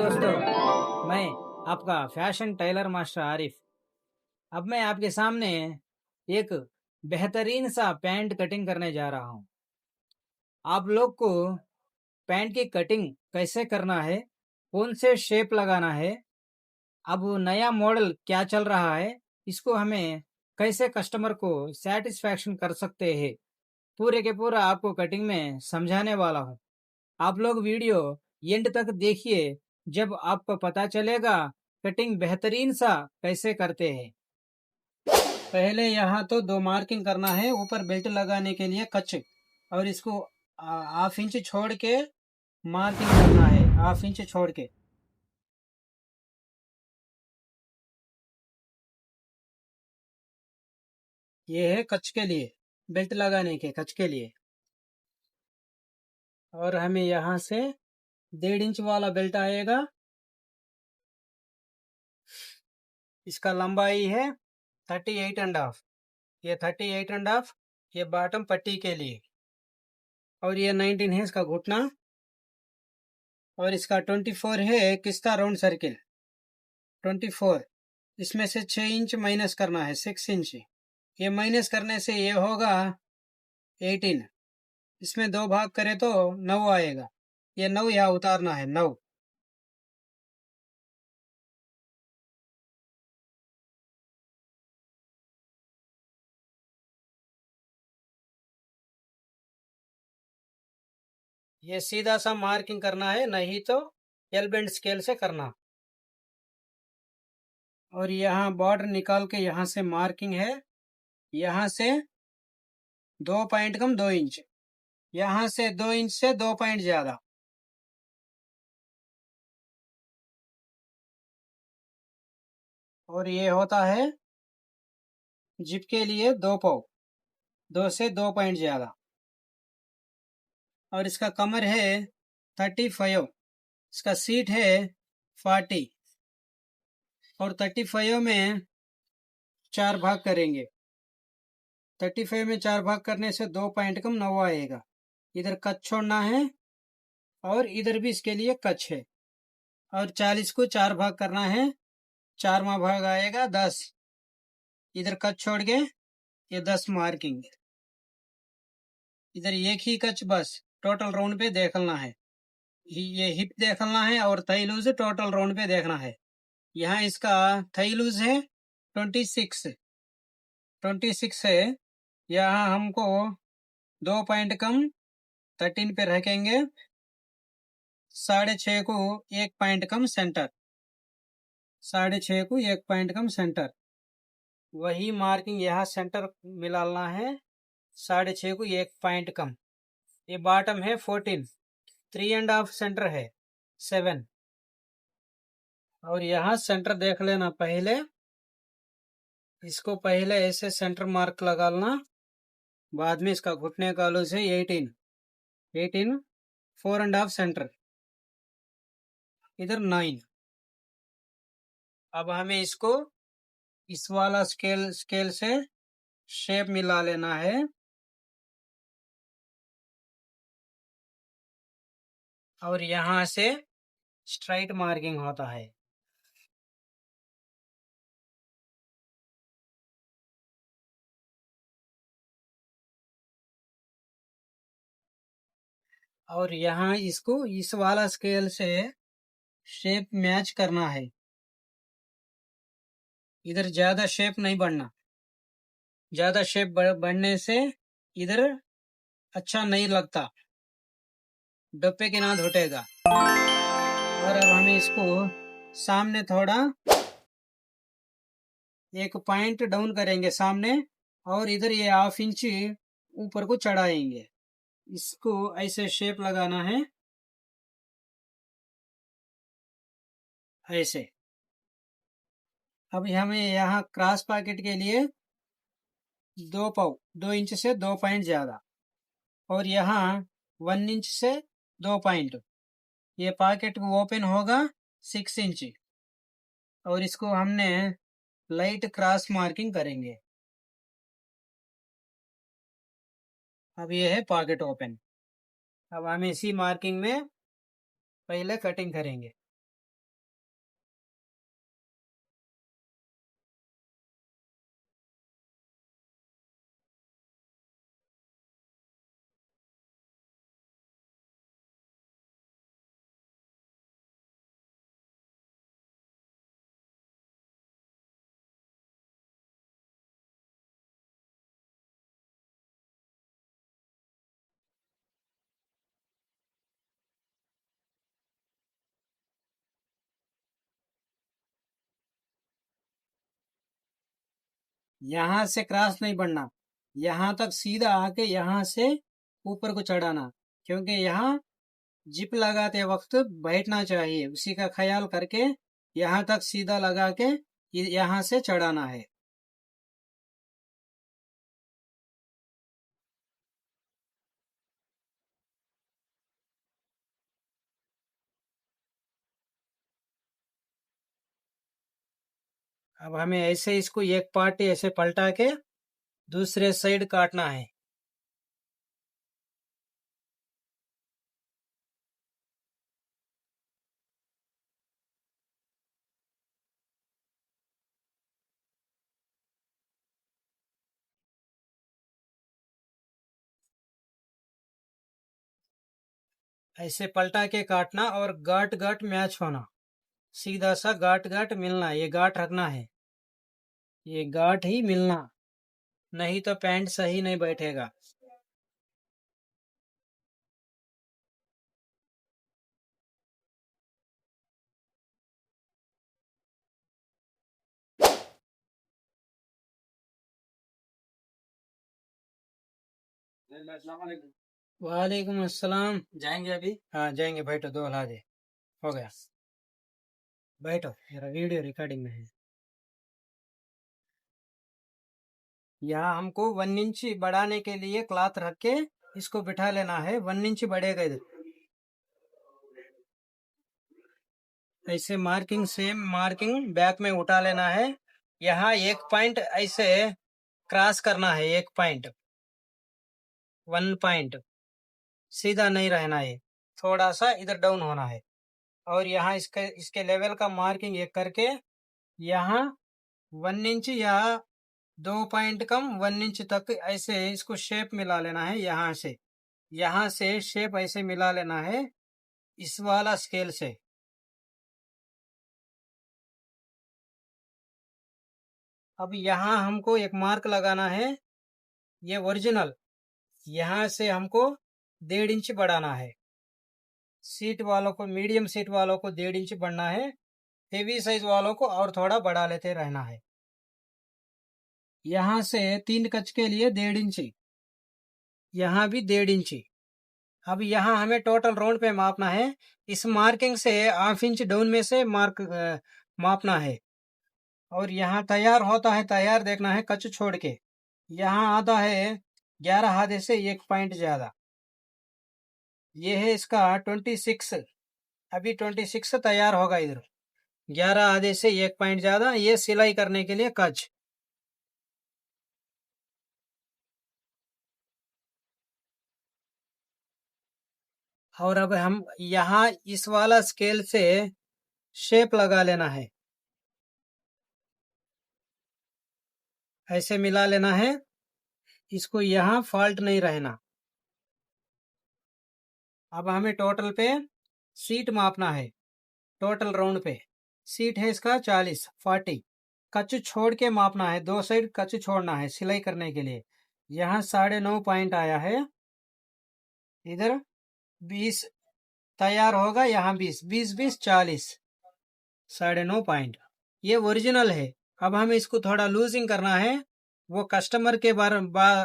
दोस्तों, मैं आपका फैशन टेलर मास्टर आरिफ। अब मैं आपके सामने एक बेहतरीन सा पैंट कटिंग करने जा रहा हूँ। आप लोग को पैंट की कटिंग कैसे करना है, कौन से शेप लगाना है, अब नया मॉडल क्या चल रहा है, इसको हमें कैसे कस्टमर को सेटिस्फैक्शन कर सकते हैं, पूरे के पूरा आपको कटिंग में समझाने वाला हूँ। आप लोग वीडियो एंड तक देखिए, जब आपको पता चलेगा कटिंग बेहतरीन सा कैसे करते हैं। पहले यहाँ तो दो मार्किंग करना है ऊपर बेल्ट लगाने के लिए कच, और इसको हाफ इंच छोड़ के मार्किंग करना है, हाफ इंच छोड़ के। ये है कच के लिए, बेल्ट लगाने के कच के लिए। और हमें यहाँ से 1.5 इंच वाला बेल्ट आएगा। इसका लंबाई है 38.5। ये 38.5, ये बॉटम पट्टी के लिए। और ये 19 है इसका घुटना। और इसका 24 है किस्ता राउंड सर्किल 24। इसमें से 6 इंच माइनस करना है, 6 इंच। ये माइनस करने से ये होगा 18। इसमें दो भाग करें तो 9 आएगा। ये 9 यहाँ उतारना है, 9। ये सीधा सा मार्किंग करना है, नहीं तो एल बेंड स्केल से करना। और यहाँ बॉर्डर निकाल के यहाँ से मार्किंग है, यहाँ से 2 पॉइंट कम 2 इंच, यहाँ से 2 इंच से 2 पॉइंट ज्यादा। और ये होता है जिप के लिए 2 पाव, 2 से 2 पॉइंट ज्यादा। और इसका कमर है 35, इसका सीट है 40। और 35 में 4 भाग करेंगे। 35 में 4 भाग करने से 2 पॉइंट कम 9 आएगा। इधर कच छोड़ना है, और इधर भी इसके लिए कच है। और 40 को 4 भाग करना है, 4वां भाग आएगा 10। इधर कच छोड़ के ये 10 मार्किंग। इधर एक ही कच बस, टोटल राउंड पे देखना है। ये हिप देखना है और थाई लूज टोटल राउंड पे देखना है। यहाँ इसका थाई लूज है 26 है। यहाँ हमको 2 पॉइंट कम 13 पे रखेंगे। 6.5 को 1 पॉइंट कम सेंटर, 6.5 को 1 पॉइंट कम सेंटर। वही मार्किंग यहाँ सेंटर मिलाना है, 6.5 को 1 पॉइंट कम। ये बॉटम है 14, 3.5 सेंटर है 7। और यहाँ सेंटर देख लेना पहले, इसको पहले ऐसे सेंटर मार्क लगाना। बाद में इसका घुटने का लूज है 18, 4.5 सेंटर, इधर 9। अब हमें इसको इस वाला स्केल से शेप मिला लेना है। और यहाँ से स्ट्राइट मार्किंग होता है। और यहाँ इसको इस वाला स्केल से शेप मैच करना है। इधर ज्यादा शेप नहीं बढ़ना, ज्यादा शेप बढ़ने से इधर अच्छा नहीं लगता, डब्बे के नाद उठेगा। और अब हमें इसको सामने थोड़ा 1 पॉइंट डाउन करेंगे सामने, और इधर ये हाफ इंच ऊपर को चढ़ाएंगे। इसको ऐसे शेप लगाना है, ऐसे। अब हमें यहाँ क्रॉस पॉकेट के लिए 2 इंच से 2 पॉइंट ज्यादा, और यहाँ 1 इंच से 2 पॉइंट। ये पॉकेट ओपन होगा 6 इंच। और इसको हमने लाइट क्रॉस मार्किंग करेंगे। अब ये है पॉकेट ओपन। अब हम इसी मार्किंग में पहले कटिंग करेंगे। यहाँ से क्रॉस नहीं बढ़ना, यहाँ तक सीधा आके यहाँ से ऊपर को चढ़ाना, क्योंकि यहाँ जिप लगाते वक्त बैठना चाहिए, उसी का ख्याल करके यहाँ तक सीधा लगा के यहाँ से चढ़ाना है। अब हमें ऐसे इसको एक पार्ट ऐसे पलटा के दूसरे साइड काटना है। ऐसे पलटा के काटना और गांठ गांठ मैच होना, सीधा सा गांठ गांठ मिलना, ये गांठ रखना है, ये गांठ ही मिलना, नहीं तो पैंट सही नहीं बैठेगा। वालेकुम अस्सलाम। जाएंगे अभी? हाँ जाएंगे, बैठो, दो हला दे, हो गया, बैठो, मेरा वीडियो रिकॉर्डिंग में है। यहाँ हमको 1 इंच बढ़ाने के लिए क्लॉथ रख के इसको बिठा लेना है, 1 इंच बढ़ेगा इधर। ऐसे मार्किंग, सेम मार्किंग बैक में उठा लेना है। यहाँ एक पॉइंट ऐसे क्रॉस करना है, एक पॉइंट, 1 पॉइंट सीधा नहीं रहना है, थोड़ा सा इधर डाउन होना है। और यहाँ इसके इसके लेवल का मार्किंग एक करके यहाँ 1 इंच या 2 पॉइंट कम 1 इंच तक ऐसे इसको शेप मिला लेना है। यहाँ से शेप ऐसे मिला लेना है इस वाला स्केल से। अब यहाँ हमको एक मार्क लगाना है, ये ओरिजिनल, यहाँ से हमको 1.5 इंच बढ़ाना है। सीट वालों को, मीडियम सीट वालों को 1.5 इंच बढ़ना है, हेवी साइज वालों को और थोड़ा बढ़ा लेते रहना है। यहाँ से 3 गज के लिए 1.5 इंच, यहाँ भी 1.5 इंच। अब यहाँ हमें टोटल राउंड पे मापना है, इस मार्किंग से ½ इंच डाउन में से मापना है। और यहाँ तैयार होता है, तैयार देखना है कच छोड़ के, यहाँ आता है 11 आधे से 1 पॉइंट ज्यादा, ये है इसका 26, अभी 26 तैयार होगा इधर, 11 आधे से 1 पॉइंट ज्यादा, ये सिलाई करने के लिए कच। और अब हम यहाँ इस वाला स्केल से शेप लगा लेना है, ऐसे मिला लेना है, इसको यहाँ फॉल्ट नहीं रहना। अब हमें टोटल पे सीट मापना है, टोटल राउंड पे सीट है इसका 40 कच छोड़ के मापना है, 2 साइड कच छोड़ना है सिलाई करने के लिए। यहाँ 9.5 पॉइंट आया है, इधर 20 तैयार होगा, यहाँ 20 20 20 40, 9.5 पॉइंट, ये ओरिजिनल है। अब हमें इसको थोड़ा लूजिंग करना है, वो कस्टमर के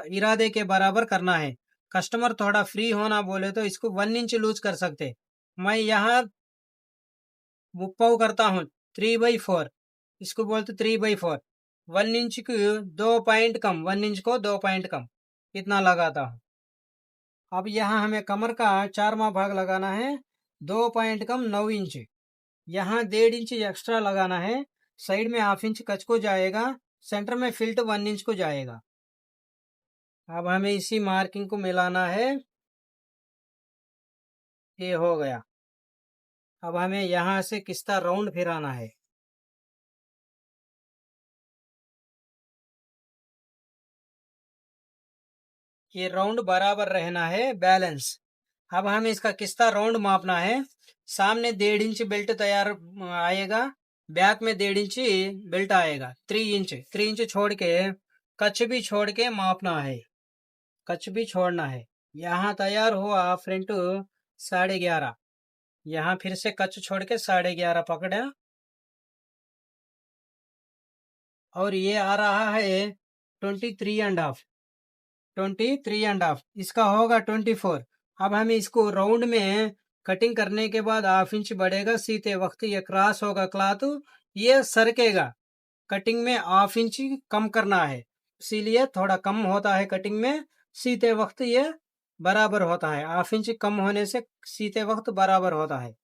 इरादे के बराबर करना है। कस्टमर थोड़ा फ्री होना बोले तो इसको 1 इंच लूज कर सकते, मैं यहाँ मुप्पाव करता हूँ 3/4, इसको बोलते 3/4, 1 इंच को 2 पॉइंट कम, 1 इंच को 2 पॉइंट कम, इतना लगाता हूँ। अब यहाँ हमें कमर का 4वां भाग लगाना है, 2 पॉइंट कम 9 इंच, यहाँ 1.5 इंच एक्स्ट्रा लगाना है, साइड में ½ इंच कच को जाएगा, सेंटर में फिल्ट 1 इंच को जाएगा। अब हमें इसी मार्किंग को मिलाना है, ये हो गया। अब हमें यहाँ से किस्ता राउंड फिराना है, ये राउंड बराबर रहना है, बैलेंस। अब हमें इसका किस्ता राउंड मापना है, सामने 1.5 इंच बेल्ट तैयार आएगा, बैक में 1.5 इंच बेल्ट आएगा, 3 इंच छोड़ के कच भी छोड़ के मापना है, कच भी छोड़ना है। यहाँ तैयार हुआ फ्रंट 11.5, यहाँ फिर से कच छोड़ के 11.5 पकड़ा, और ये आ रहा है 23.5, 23.5, इसका होगा 24। अब हमें इसको राउंड में कटिंग करने के बाद हाफ इंच बढ़ेगा, सीते वक्त ये क्रॉस होगा क्लॉथ, ये सरकेगा। कटिंग में हाफ इंच कम करना है, इसीलिए थोड़ा कम होता है कटिंग में, सीते वक्त ये बराबर होता है। हाफ इंच कम होने से सीते वक्त बराबर होता है।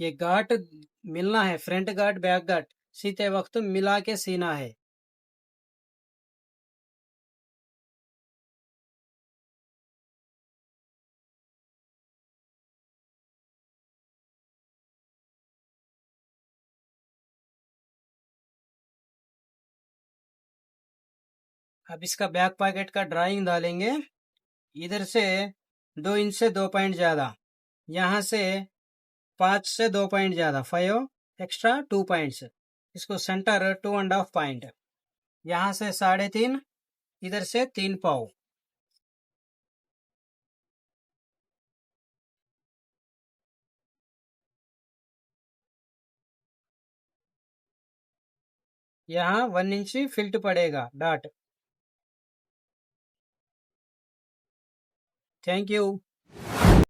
ये गांठ मिलना है, फ्रंट गांठ बैक गांठ सीते वक्त मिला के सीना है। अब इसका बैक पॉकेट का ड्राइंग डालेंगे। इधर से 2 इंच से 2 पॉइंट ज्यादा, यहाँ से 5 से 2 पॉइंट ज्यादा, 5 एक्स्ट्रा 2 पॉइंट्स, इसको सेंटर 2.5 पॉइंट, यहाँ से 3.5, इधर से 3 पाव। यहाँ 1 इंच फिल्ट पड़ेगा डॉट। Thank you.